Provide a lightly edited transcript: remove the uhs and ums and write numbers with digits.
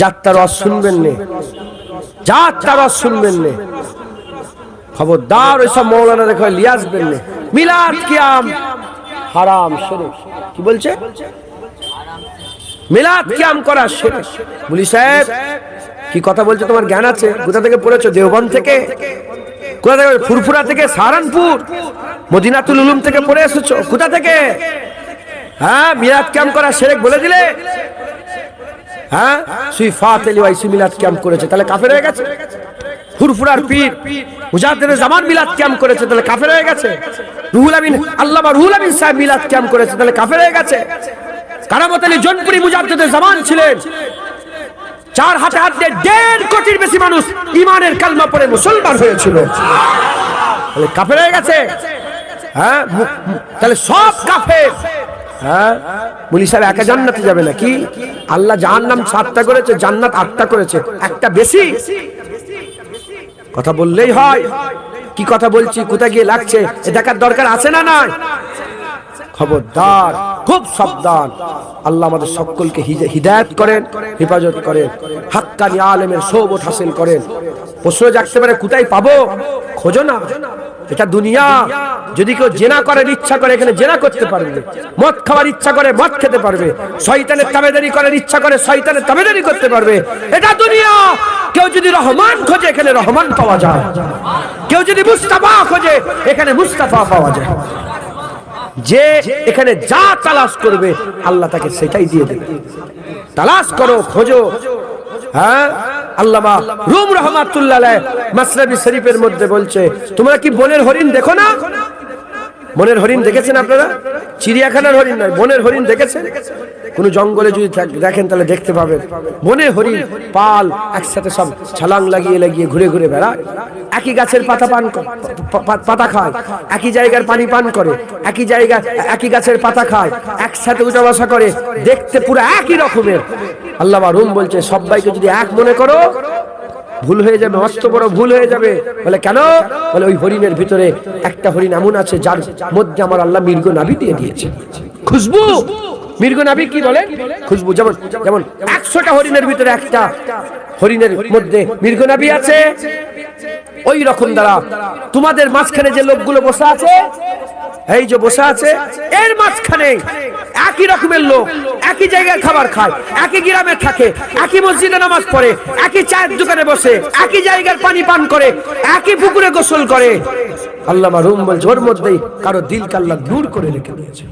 যাত্রা রস শুনবেন নে, যাত্রা রস শুনবেন নে, খবরদার ওইসব মৌলানা দেখো লিয়ে আসবেন নে। মিলাদ কিয়াম হারাম শিরক। কি বলছে? মিলাদ কিয়াম করা শিরক। বলি সাহেব কি কথা বলছো, তোমার জ্ঞান আছে? কোথা থেকে পড়েছো? দেওবন্দ থেকে? কোথা থেকে? ফুরফুরা থেকে? সাহারানপুর? মদিনাতুল উলুম থেকে পড়ে এসেছো? কোথা থেকে? হ্যাঁ, মিলাদ কিয়াম করা শিরক বলে দিলে। হ্যাঁ, সুইফাত আলী ওয়াইসি মিলাদ কিয়াম করেছে, তাহলে কাফের হয়ে গেছে। ফুরফুরার পীর মুজাদ্দিদে জামান মিলাদ কিয়াম করেছে, তাহলে কাফের হয়ে গেছে। রুহুল আমিন, আল্লামা রুহুল আমিন সাহেব মিলাদ কিয়াম করেছে, তাহলে কাফের হয়ে গেছে। কারামত আলী জনপুরি মুজাদ্দিদে জামান ছিলেন, 4 হাতে হাত দিয়ে 1.5 কোটির বেশি মানুষ ঈমানের কালমা পড়ে মুসলমান হয়েছিল, তাহলে কাফের হয়ে গেছে। হ্যাঁ, তাহলে সব কাফের। হ্যাঁ, বলি সাহেব একা জান্নাতে যাবে নাকি? আল্লাহ জাহান্নাম 7টা করেছে, জান্নাত 8টা করেছে, একটা বেশি। কথা বললেই হয়। কি কথা বলছি, কোথায় গিয়ে লাগছে এ দেখার দরকার আছে না নাই? খবরদার, খুব সাবধান। আল্লাহ আমাদের সকলকে হিদায়াত করেন, হেফাজত করেন, হাক্কানি আলেমের সোহবত হাসিল করেন। প্রশ্ন জাগতে পারে কোথায় পাবো? খোঁজো না, এটা দুনিয়া। যদি কেউ জেনা করার ইচ্ছা করে এখানে জেনা করতে পারবে, মদ খাওয়ার ইচ্ছা করে মদ খেতে পারবে, শয়তানের তাবেদারি করার ইচ্ছা করে শয়তানের তাবেদারি করতে পারবে, এটা দুনিয়া। কেউ যদি রহমান খোঁজে এখানে রহমান পাওয়া যায়, কেউ যদি মুস্তাফা খোঁজে এখানে মুস্তাফা পাওয়া যায়। যে এখানে যা তালাশ করবে আল্লাহ তাকে সেটাই দিয়ে দেবে। তালাশ করো, খোঁজো। হ্যাঁ, আল্লামা রুম রহমাতুল্লাহ আলাইহি মাসনাবি শরীফের মধ্যে বলছে, তোমরা কি বনের হরিণ দেখো না? বনের হরিণ দেখেছেন আপনারা? চিড়িয়াখানার হরিণ নয়, বনের হরিণ দেখেছেন? কোন জঙ্গলে যদি দেখেন তাহলে দেখতে পাবেন বনে হরিণ পাল একসাথে সব ছালাং লাগিয়ে লাগিয়ে ঘুরে ঘুরে বেড়ায়, একই গাছের পাতা খায়, একই জায়গার পানি পান করে, একই জায়গায় একই গাছের পাতা খায়, একসাথে উঠা বসা করে, দেখতে পুরো একই রকমের। আল্লামা রুম বলছে সবাইকে যদি এক মনে করো ভুল হয়ে যাবে, মস্ত বড় ভুল হয়ে যাবে। বলে কেন? বলে ওই হরিণের ভিতরে একটা হরিণ এমন আছে যার মধ্যে আমার আল্লাহ মৃগ নাভি দিয়ে দিয়েছে, খুশবু। মৃগ নাভি কি বলে? খুশবু। যেমন যেমন 100টা হরিণের ভিতরে একটা হরিণের মধ্যে মৃগ নাভি আছে, ওই রকম দ্বারা তোমাদের মাঝখানে যে লোকগুলো বসে আছে, এই যে বসে আছে, এর মাঝখানে একই রকমের লোক একই জায়গায় খাবার খায়, একই গ্রামে থাকে, একই মসজিদে নামাজ পড়ে, একই চায়ের দোকানে বসে, একই জায়গার পানি পান করে, একই পুকুরে গোসল করে। আল্লামা রুম বলছে ওর মধ্যেই কারো দিলকে আল্লাহ নূর করে রেখে দিয়েছে।